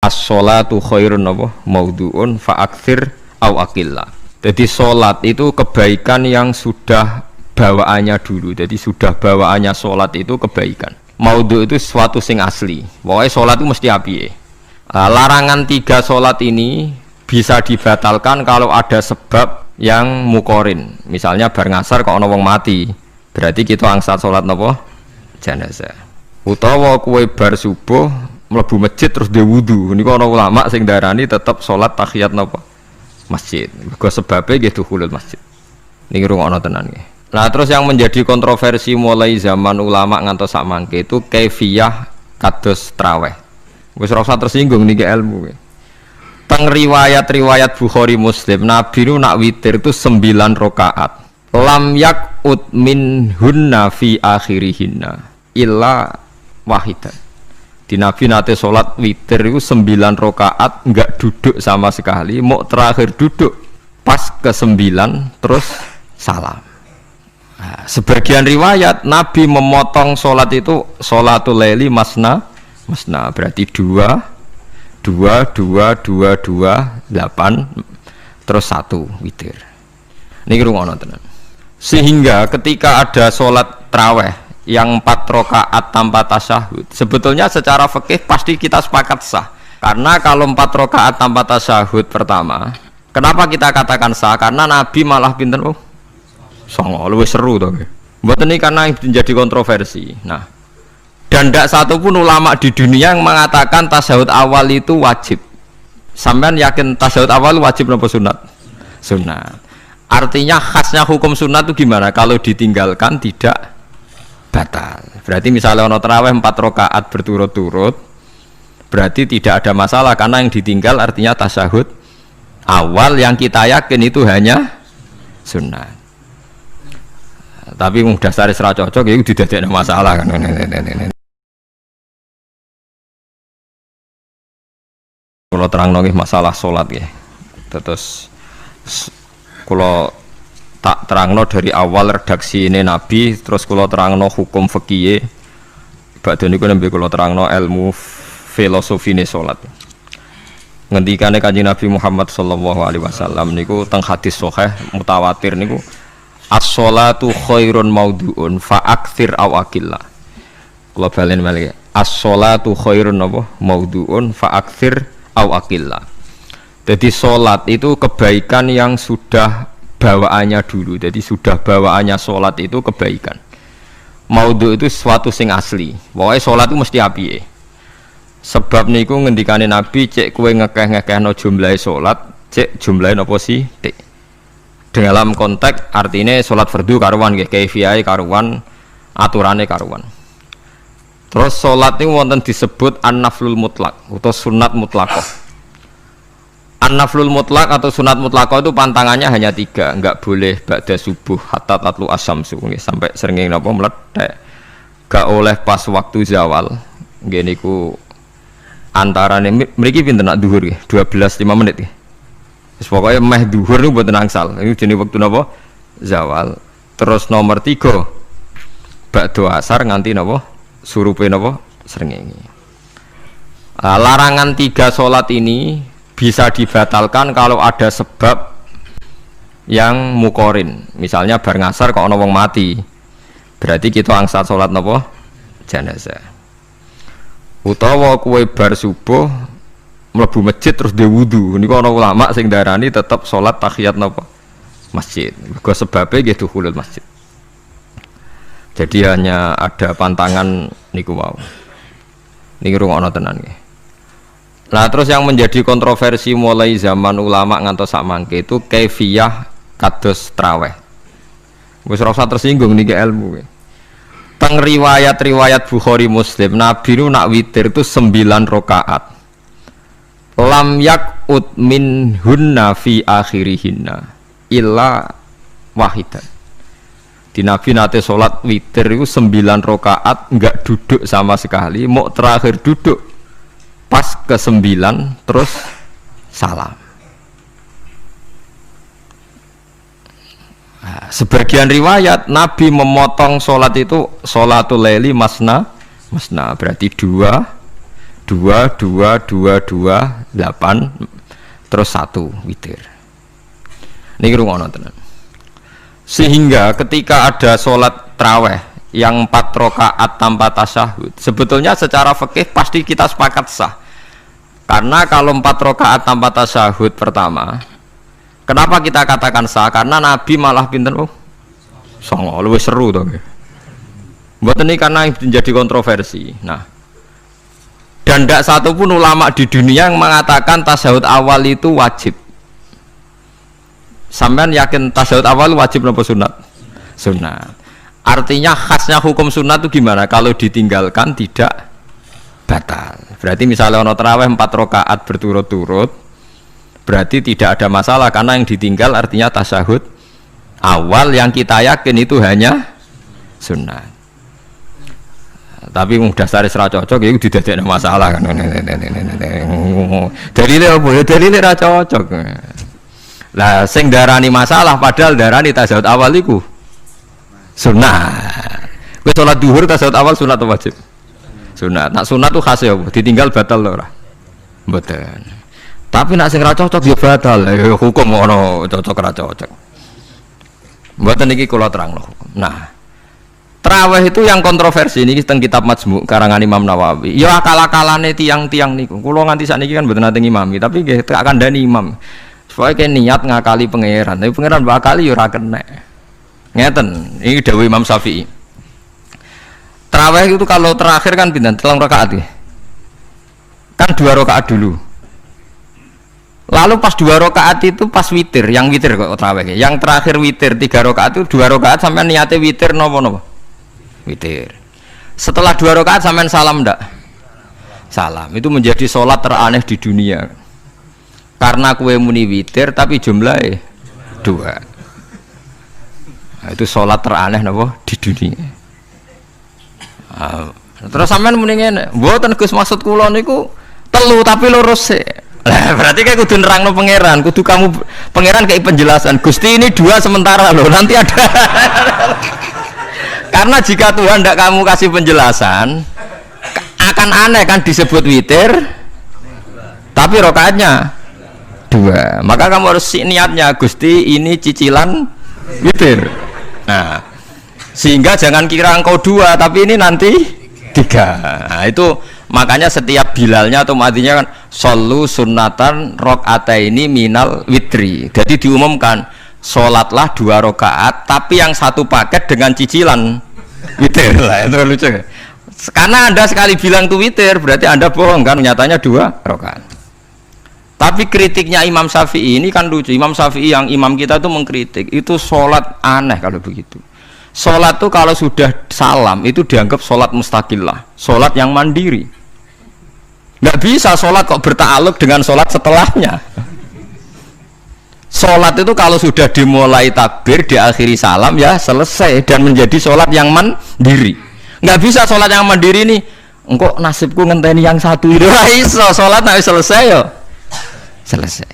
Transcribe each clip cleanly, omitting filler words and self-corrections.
As-sholatu khairun maudhu'un fa'akthir aw aqilla. Jadi sholat itu kebaikan yang sudah bawaannya dulu. Jadi sudah bawaannya sholat itu kebaikan. Maudhu' itu sesuatu sing asli. Pokoknya sholat itu mesti apiye. Larangan 3 sholat ini bisa dibatalkan kalau ada sebab yang mukorin. Misalnya bar ngasar kok ana wong mati, berarti kita angsal sholat napa? Jenazah. Utawa kue bar subuh mlebu masjid terus dia wudu. Niku ana ulama sing darani tetep sholat tahiyat napa? Masjid. Mergo sebabe nggih dukhulul masjid. Niki rungokno tenan nggih. Nah, terus yang menjadi kontroversi mulai zaman ulama ngantos sak mangke itu kaifiyah kados traweh. Wis ora usah tersinggung niki ilmu nggih. Teng riwayat-riwayat Bukhari Muslim, Nabi nu nak witir itu 9 rakaat. Lam yakut min hunna fi akhirihinna illa wahidan. Di Nabi nate sholat witir itu 9 rakaat enggak duduk sama sekali, mau terakhir duduk pas ke-9 terus salam. Nah, sebagian riwayat Nabi memotong sholat itu sholatul laili masna berarti 2 8 terus 1 witir. Niki rungono tenan. Sehingga ketika ada sholat tarawih yang 4 rakaat tanpa tasyahud, sebetulnya secara fikih pasti kita sepakat sah. Karena kalau 4 rakaat tanpa tasyahud pertama, kenapa kita katakan sah? Karena Nabi malah pinten songo, lebih seru toh. Mboten ini karena menjadi kontroversi. Nah, dan tidak satu pun ulama di dunia yang mengatakan tasyahud awal itu wajib. Sampean yakin tasyahud awal wajib atau sunat? Sunat. Artinya khasnya hukum sunat itu gimana? Kalau ditinggalkan tidak batal. Berarti misalnya ono tarawih 4 rakaat berturut-turut, berarti tidak ada masalah karena yang ditinggal artinya tasyahud awal yang kita yakin itu hanya sunat. Tapi dasar isra cocok itu tidak ada masalah kan. Kalau terang nongih masalah sholat ya, terus kalau tak terangno dari awal redaksi ini Nabi, terus kalau terangno hukum fikih, badan itu nabi kalau terangno ilmu filosofi ini sholat. Ngendikane kanjeng Nabi Muhammad sallallahu alaihi wasallam niku teng hadis sahih mutawatir niku as-sholatu khairun maudhu'un fa'akthir aw aqilla. Kula balen malih. As-sholatu khairun maudhu'un fa'akthir aw aqilla. Jadi sholat itu kebaikan yang sudah bawaannya dulu. Jadi sudah bawaannya sholat itu kebaikan. Maudhu' itu sesuatu sing asli. Pokoknya sholat itu mesti apiye. Sebab niku ngendikane Nabi cek kowe ngekeh-ngekehno jumlahe sholat, cek jumlahe napa sih? Dalam konteks artinya sholat fardu karuan nggih, kaifiyah karuan, aturane karuan. Terus sholat ini wonten disebut an-naflul mutlak atau sunat mutlaqah. An-naflul mutlak atau sunat mutlaqah itu pantangannya hanya 3, enggak boleh ba'da subuh hatta tatlu asyamsu nggih, sampai srengenge napa meletek. Enggak oleh pas waktu zawal. Nggih niku antarane mriki pinten nak zuhur nggih, 12:05 menit nggih. Wis pokoke meh zuhur niku mboten angsal. Iku jenenge wektu napa? Zawal. Terus nomor 3 ba'da asar nganti napa? Surupe napa? Srengenge. Larangan 3 sholat ini bisa dibatalkan kalau ada sebab yang mukorin. Misalnya bar ngasar kok ana wong mati, berarti kita angsal sholat napa? Jenazah. Utawa kue bar subuh mlebu masjid terus dia wudu. Niku ana ulama sing darani tetep sholat tahiyat napa? Masjid. Mergo sebabe nggih dukhulul masjid. Jadi hanya ada pantangan niku wau. Niki rungokno tenan nggih. Nah, terus yang menjadi kontroversi mulai zaman ulama ngantos sak mangke itu kaifiyah kados traweh. Wis ora usah tersinggung niki ilmu. Teng riwayat-riwayat Bukhari Muslim, Nabi nu nak witir itu 9 rakaat. Lam yakut min hunna fi akhirihinna illa wahidan. Di Nabi nate sholat witir itu 9 rakaat enggak duduk sama sekali, mau terakhir duduk pas ke-9 terus salam. Nah, sebagian riwayat Nabi memotong sholat itu sholatul laili masna berarti 2 2 2 2 2 8 terus 1 witir. Niki rungono tenan. Sehingga ketika ada sholat tarawih yang 4 rakaat tanpa tasyahud, sebetulnya secara fikih pasti kita sepakat sah. Karena kalau 4 rakaat tanpa tasyahud pertama, kenapa kita katakan sah? Karena Nabi malah pinter songo, lebih seru toh. Buat ini karena menjadi kontroversi. Nah, dan tidak satu pun ulama di dunia yang mengatakan tasyahud awal itu wajib. Sampean yakin tasyahud awal wajib atau sunat? Sunat. Artinya khasnya hukum sunat itu gimana? Kalau ditinggalkan tidak batal. Berarti misalnya ono tarawih 4 rakaat berturut-turut, berarti tidak ada masalah karena yang ditinggal artinya tasyahud awal yang kita yakin itu hanya sunat. Tapi dasar serat cocok itu tidak ada masalah kan. Dalile apa ya? Dalile ra cocok. Lah sing darani masalah padahal darani tasyahud awal iku sunat. Kowe salat zuhur tasyahud awal sunat atau wajib? Sunat. Nak sunat tuh khas ya, ditinggal batal lho ora? Mboten. Tapi nak sing ra cocok ya batal. Hukum ono cocok ra cocok. Mboten iki kula terangno hukum. Nah, tarawih itu yang kontroversi ini teng kitab Majmu' karangan Imam Nawawi. Ya akal-akalane tiang-tiang niku. Kula nganti sakniki kan mboten nate ngimami, tapi nggih tak kandhani imam. Supaya kayak niat ngakali pangeran, tapi pangeran bakali ya ora kena. Ngeten, ini dawuh Imam Syafi'i. Tarawih itu kalau terakhir kan pinten 3 rakaat ya. Kan 2 rakaat dulu. Lalu pas 2 rakaat itu pas witir, yang witir kok tarawih. Yang terakhir witir 3 rakaat itu 2 rakaat sampai niate witir napa-napa? Witir. Setelah 2 rakaat sampai salam ndak? Salam. Itu menjadi sholat teraneh di dunia. Karena kue muni witir tapi jumlahnya 2. Nah, itu sholat teraneh napa di dunia. Terus sampean muni ngene, mboten Gus maksud kula niku 3 tapi lurus sih. Lah berarti kayak kudu nerangno pangeran, kudu kamu pangeran kayak penjelasan. Gusti ini 2 sementara loh, nanti ada. Karena jika Tuhan tidak kamu kasih penjelasan, akan aneh kan disebut witir, tapi rokaatnya 2. Maka kamu harus niatnya Gusti ini cicilan witir. Nah, sehingga jangan kira engkau 2 tapi ini nanti 3. Nah, itu makanya setiap bilalnya atau matinya kan solu sunnatan rakaataini minal witri. Jadi diumumkan sholatlah 2 rakaat tapi yang 1 paket dengan cicilan witir. Lah itu lucu. Karena Anda sekali bilang itu witir berarti Anda bohong kan, nyatanya 2 rakaat. Tapi kritiknya Imam Syafi'i ini kan lucu. Imam Syafi'i yang imam kita itu mengkritik itu sholat aneh kalau begitu. Sholat itu kalau sudah salam itu dianggap sholat mustaqillah, sholat yang mandiri. Nggak bisa sholat kok bertakluk dengan sholat setelahnya. Sholat itu kalau sudah dimulai takbir diakhiri salam ya selesai dan menjadi sholat yang mandiri. Nggak bisa sholat yang mandiri nih. Engkau nasibku ngenteni yang 1 itu iso sholat nggak selesai yo. Selesai.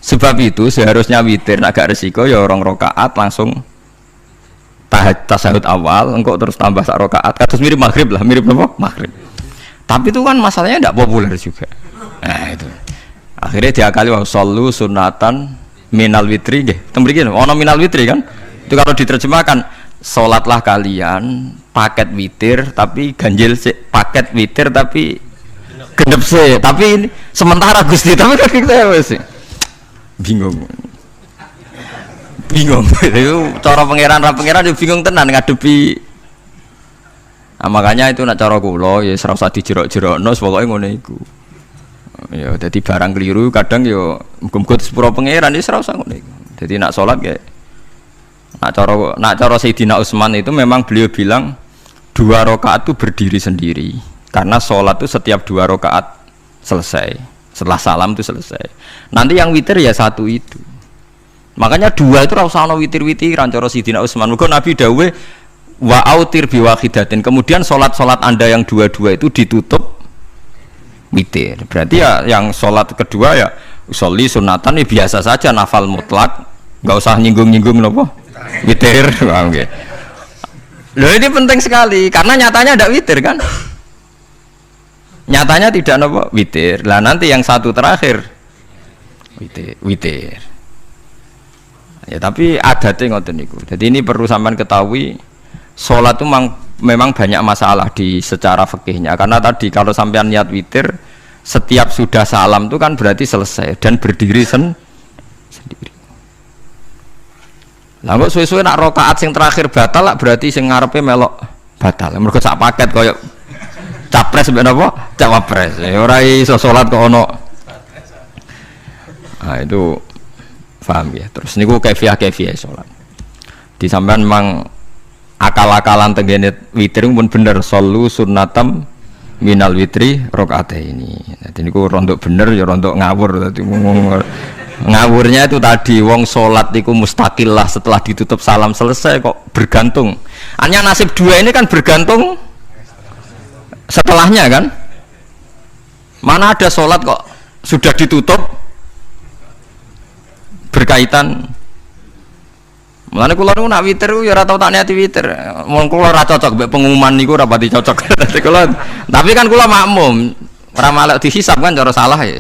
Sebab itu seharusnya witir agak resiko ya 2 rakaat langsung tasyahud awal, engkau terus tambah 1 rakaat, terus mirip maghrib lah, mirip apa? Maghrib. Tapi itu kan masalahnya tidak populer juga. Nah itu. Akhirnya diakali wa shollu sunatan minal witri nggih. Tembriki ono minal witri kan? Itu kalau diterjemahkan salatlah kalian paket witir tapi ganjil paket witir tapi genep sih, tapi ini sementara Gusti, tapi kan kita sih bingung itu cara pangeran juga bingung tenan ngadepi. Nah, makanya itu nak cara kula ya ora usah dijerok-jerokno pokoke ngono iku ya. Dadi barang keliru kadang ya muga-muga sepuro pangeran ya ora usah ngono iku. Dadi nak salat kayak nak cara Sayyidina Utsman itu memang beliau bilang 2 rakaat itu berdiri sendiri. Karena sholat itu setiap 2 rakaat selesai, setelah salam itu selesai. Nanti yang witir ya 1 itu. Makanya 2 itu rasanya witir-witiran cara Sayyidina Utsman. Maka Nabi dawuh wa autir biwahidatin. Kemudian sholat Anda yang 2 itu ditutup witir. Berarti ya yang sholat kedua ya usolli sunatan ya biasa saja, nafal mutlak, nggak usah nyinggung-nyinggung nopo witir. Loh ini penting sekali karena nyatanya ada witir kan. Nyatanya tidak nopo witir. Lah nanti yang satu terakhir witir. Ya tapi adatnya ngoten niku. Jadi ini perlu sampean ketahui, sholat itu memang banyak masalah di secara fikihnya. Karena tadi kalau sampean niat witir, setiap sudah salam itu kan berarti selesai dan berdiri sendiri. Lah kok suwe-suwe nak rakaat sing terakhir batal lah berarti sing ngarepe melok batal. Mergo sak paket koyo capres mbek napa? Cawapres. Ora iso salat kok ono. Nah itu paham ya. Terus niku kaifiah salat. Di sampean memang akal-akalan tenggene witir pun bener, sallu sunnatam minal witri rakaataini. Dadi niku rondok bener ya rondok ngawur dadi ngawurnya itu tadi wong salat niku mustaqillah setelah ditutup salam selesai kok bergantung. Hanya nasib dua ini kan bergantung setelahnya kan. Mana ada salat kok sudah ditutup berkaitan. Mulane kula niku nak witir ya ora tau tak niati witir. Wong kula ora cocok mbek pengumuman niku ora pati cocok. Tapi kan kula makmum, ora malek dihisab kan cara salah ya.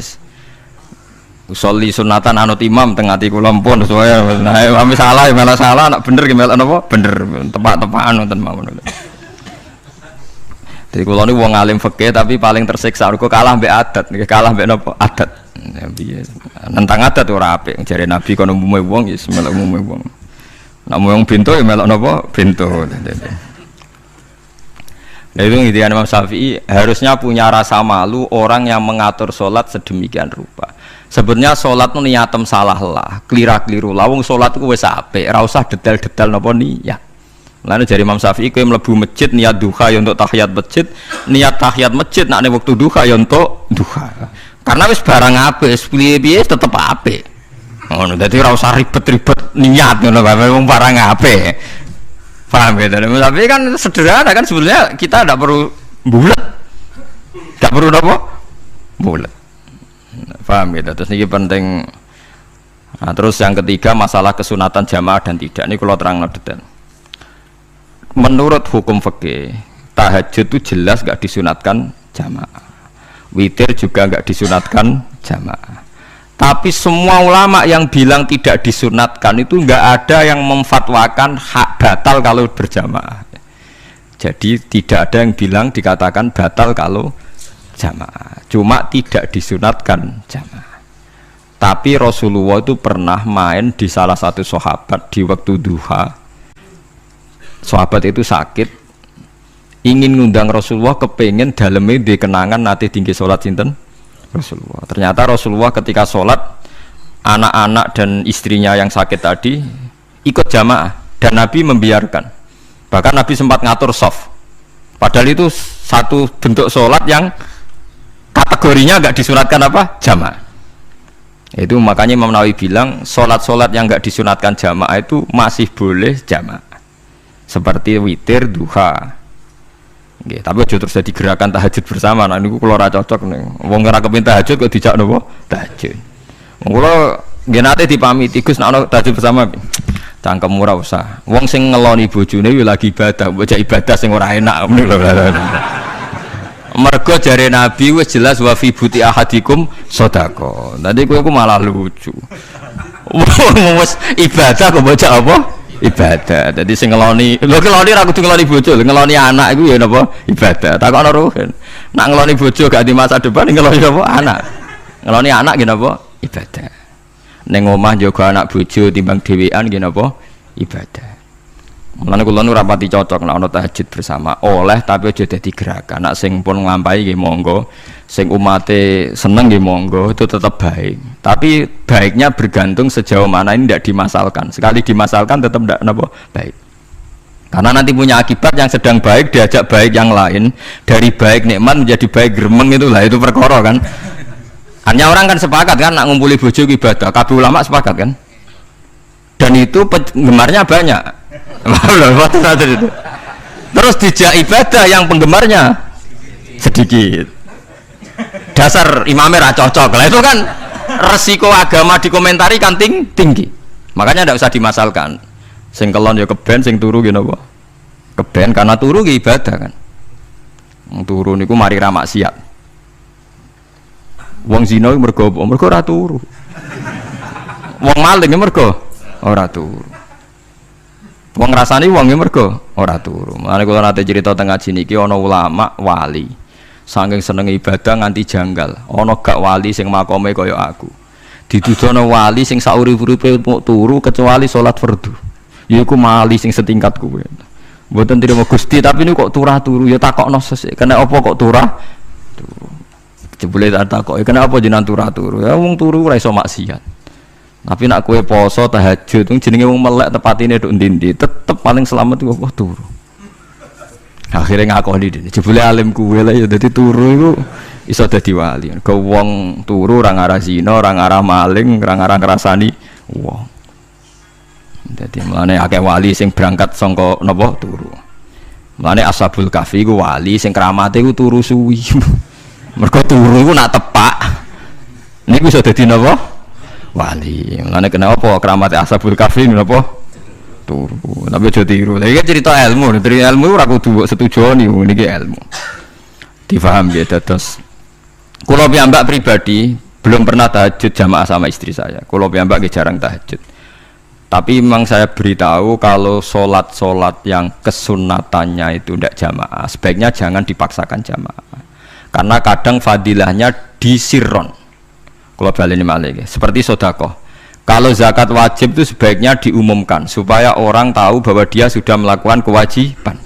Usolli sunatan anut imam teng ati kula mpun saya nah salah ya malah salah, nak bener ki melok napa? Bener, tepak-tepakan wonten mawon. Jadi kula niku wong alim fikih tapi paling tersiksa kok kalah mbek adat, kalah mbek napa? Adat. Ya piye. Nentang adat ora apik, jare Nabi kono umume wong ya melok umume wong. Namun yang bintu ya melok napa bintu. Nah itu intinya Imam Syafi'i harusnya punya rasa malu orang yang mengatur sholat sedemikian rupa. Sebenarnya sholat itu niatem salah lah, kelira-keliru. Lawung sholat itu wis apik, ora usah detail-detail napa niat. Lalu dari Imam Syafi'i kowe mlebu masjid niat duha ya untuk tahiyat masjid, niat tahiyat masjid nak ning wektu duha ya untuk duha. Karena wis barang apik, piye-piye tetep apik. Ngono dadi ora usah ribet-ribet niat ngono bae wong barang apik. Paham ya? Tapi kan sederhana kan sebenarnya kita tidak perlu bulat. Tidak perlu apa? Bulat. Paham ya? Terus ini penting. Nah, terus yang ketiga masalah kesunatan jamaah dan tidak. Ini kalau terang detail. Menurut hukum fikih, tahajud itu jelas gak disunatkan jamaah. Witir juga gak disunatkan jamaah. Tapi semua ulama yang bilang tidak disunatkan itu enggak ada yang memfatwakan hak batal kalau berjamaah. Jadi tidak ada yang bilang dikatakan batal kalau jamaah. Cuma tidak disunatkan jamaah. Tapi Rasulullah itu pernah main di salah satu sahabat di waktu duha. Sahabat itu sakit, ingin ngundang Rasulullah, kepengen dalamnya di kenangan nanti tinggi sholat sinten Rasulullah. Ternyata Rasulullah ketika sholat, anak-anak dan istrinya yang sakit tadi ikut jamaah dan Nabi membiarkan. Bahkan Nabi sempat ngatur soft. Padahal itu satu bentuk sholat yang kategorinya enggak disunatkan apa? Jamaah. Itu makanya Imam Nawawi bilang sholat-sholat yang enggak disunatkan jamaah itu masih boleh jamaah. Seperti witir, duha. Nggih, tapi aja terus jadi gerakan tahajud bersama. Nah niku kula ora cocok nih. Wong ora kepengin tahajud kok dijak napa? Tahajud. Wong kula nggih nate dipamiti Gus nek ana tahajud bersama. Cangkem ora usah. Wong sing ngeloni bojone yo lagi ibadah, mbok ibadah sing ora enak ngono lho. Mergo jare Nabi wis jelas wa fi buti ahadikum sedekah. Tadi kowe ku malah lucu. Wong wis ibadah kok bocah apa? Ibadah. Jadi sing ngeloni, lho ngeloni ra kudu ngeloni bojo, ngeloni anak iku ya napa? Ibadah. Takokno ruhen. Nak ngeloni bojo gak di masa depan ngeloni apa? Anak. Ngeloni anak nggih napa? Ibadah. Ning omah njaga anak bojo timbang dhewean nggih napa? Ibadah. Mulane kula nu rapati cocok nek ana tahajud bersama. Oleh tapi aja dadi gerakan. Nak sing pun nglampahi nggih monggo. Sing umate seneng nggih monggo, itu tetap baik. Tapi baiknya bergantung sejauh mana ini tidak dimasalkan. Sekali dimasalkan tetap tidak napa baik. Karena nanti punya akibat yang sedang baik diajak baik yang lain, dari baik nikmat menjadi baik gremeng itulah itu perkara kan. Hanya orang kan sepakat kan nak ngumpuli bojo ibadah, kabeh ulama sepakat kan. Dan itu penggemarnya banyak. Terus dijak ibadah yang penggemarnya sedikit. Dasar imamnya ra cocok lah itu kan resiko agama dikomentari kan tinggi. Makanya tidak usah dimasalkan. Sing kelon ya keben, sing turu gitu apa? Keben karena turu ki ibadah kan. Turu niku mari ra maksiat. Wong zina iku mergo apa? Mergo ora turu. Wong maling mergo ora turu. Wong ngrasani wong mergo ora turu. Mulane kula nate cerita teng ngaji niki ana ulama wali. Saking senenge ibadah nganti janggal. Ana gak wali sing makome kaya aku. Dituduhno wali sing saurip-uripe turu kecuali salat fardu. Yaiku wali sing setingkat kuwe. Mboten trimo Gusti tapi niku kok turah turu ya takokno sesuk. Kena apa kok turah? Turu. Jebule tak takoki kena apa jenengan turah turu? Ya wong turu ora iso maksiat. Tapi nak kowe poso tahajud wong jenenge wong melek tepatine nduk ndi-ndi tetep paling selamat iku apa turu. Akhirnya ngakoni dene. Jebule alim kuwe lah ya dadi turu iku iso dadi wali. Ke wong turu ora ngarah zina, ora ngarah maling, ora ngarah ngrasani wong. Dadi mulane akeh wali sing berangkat saka napa turu. Mulane Ashabul Kahfi iku wali sing kramate iku turu suwi. Mergo turu iku nak tepak. Niku iso dadi napa? Wali. Mulane kenapa kramate Ashabul Kahfi napa? Turu. Tapi aja tiru. Iki cerita ilmu, dari ilmu ora kudu setuju niki ilmu. Difaham ya dados. Kula piyambak pribadi belum pernah tahajud jamaah sama istri saya. Kula piyambak jarang tahajud. Tapi memang saya beritahu kalau sholat yang kesunatannya itu tidak jamaah, sebaiknya jangan dipaksakan jamaah. Karena kadang fadilahnya disirron. Kalau balik ini malah, seperti sodakoh. Kalau zakat wajib itu sebaiknya diumumkan supaya orang tahu bahwa dia sudah melakukan kewajiban.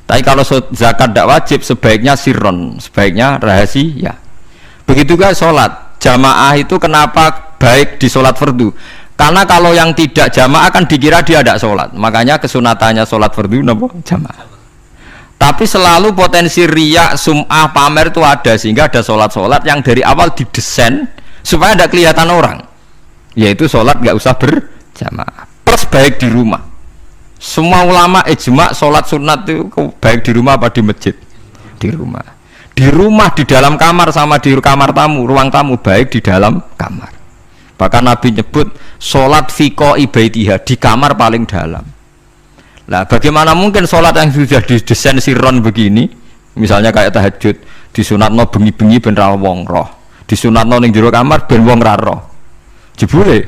Tapi kalau zakat tidak wajib sebaiknya sirron, sebaiknya rahasia. Begitu juga sholat jamaah itu kenapa baik di sholat fardu? Karena kalau yang tidak jamaah kan dikira dia tidak sholat. Makanya kesunatannya sholat fardu napa jamaah. Tapi selalu potensi riya, sum'ah, pamer itu ada. Sehingga ada sholat-sholat yang dari awal didesain supaya tidak kelihatan orang. Yaitu sholat nggak usah berjamaah. Plus baik di rumah. Semua ulama ijma sholat sunat itu baik di rumah apa di masjid? Di rumah. Di rumah, di dalam kamar sama di kamar tamu, ruang tamu baik di dalam kamar. Bahkan Nabi nyebut sholat fiko ibaitiha di kamar paling dalam. Nah, bagaimana mungkin sholat yang sudah didesain sirron begini, misalnya kayak tahajud, disunatno bengi-bengi ben ra wong roh, disunatno ning jero kamar ben wong ra roh. Jebule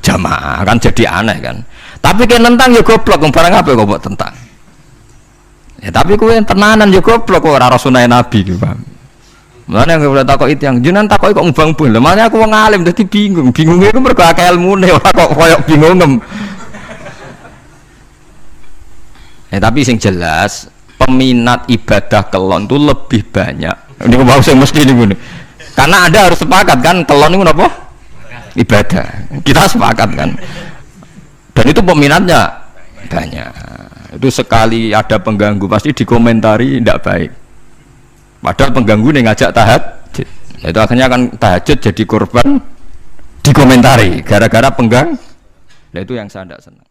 jamaah kan jadi aneh kan. Tapi kan tentang ya goblok, barang apa kok mbok tentang. Ya tapi kowe tenanan ya goblok kok ora sunah Nabi gitu, Bang. Mulane nek ora takok itu yang jenengan takoki kok mbang-mbang. Lha makane aku wong alim dadi bingung. Bingunge iku mergo akeh ilmune ora kok koyo bingungem. Tapi sing jelas peminat ibadah kelon itu lebih banyak. Niku mau sing mesti niku. Karena Anda harus sepakat kan kelon niku napa? Ibadah. Kita sepakat kan. Dan itu peminatnya banyak. Itu sekali ada pengganggu pasti dikomentari tidak baik. Padahal pengganggu nih ngajak tahajud, itu akhirnya akan tahajud jadi korban dikomentari gara-gara penggang. Nah itu yang saya tidak senang.